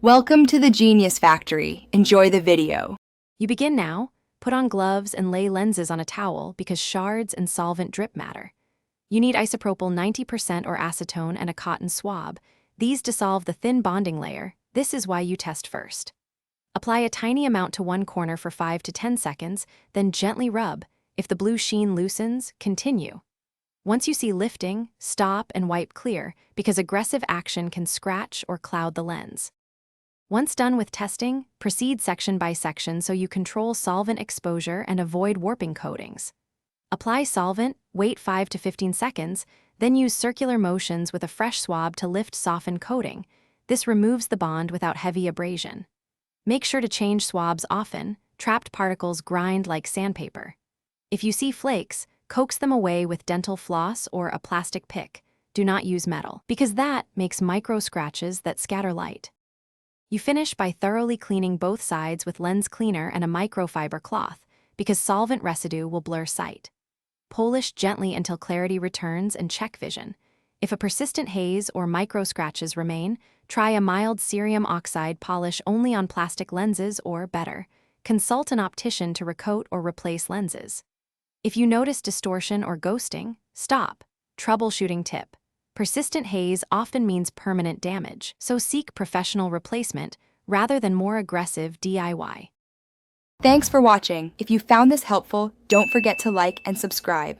Welcome to the Genius Factory. Enjoy the video. You begin now. Put on gloves and lay lenses on a towel because shards and solvent drip matter. You need isopropyl 90% or acetone and a cotton swab. These dissolve the thin bonding layer. This is why you test first. Apply a tiny amount to one corner for 5 to 10 seconds, then gently rub. If the blue sheen loosens, continue. Once you see lifting, stop and wipe clear because aggressive action can scratch or cloud the lens. Once done with testing, proceed section by section so you control solvent exposure and avoid warping coatings. Apply solvent, wait 5 to 15 seconds, then use circular motions with a fresh swab to lift soften coating. This removes the bond without heavy abrasion. Make sure to change swabs often. Trapped particles grind like sandpaper. If you see flakes, coax them away with dental floss or a plastic pick. Do not use metal, because that makes micro scratches that scatter light. You finish by thoroughly cleaning both sides with lens cleaner and a microfiber cloth, because solvent residue will blur sight. Polish gently until clarity returns and check vision. If a persistent haze or micro scratches remain, try a mild cerium oxide polish only on plastic lenses or, better, consult an optician to recoat or replace lenses. If you notice distortion or ghosting, stop. Troubleshooting tip. Persistent haze often means permanent damage, so seek professional replacement rather than more aggressive DIY. Thanks for watching. If you found this helpful, don't forget to like and subscribe.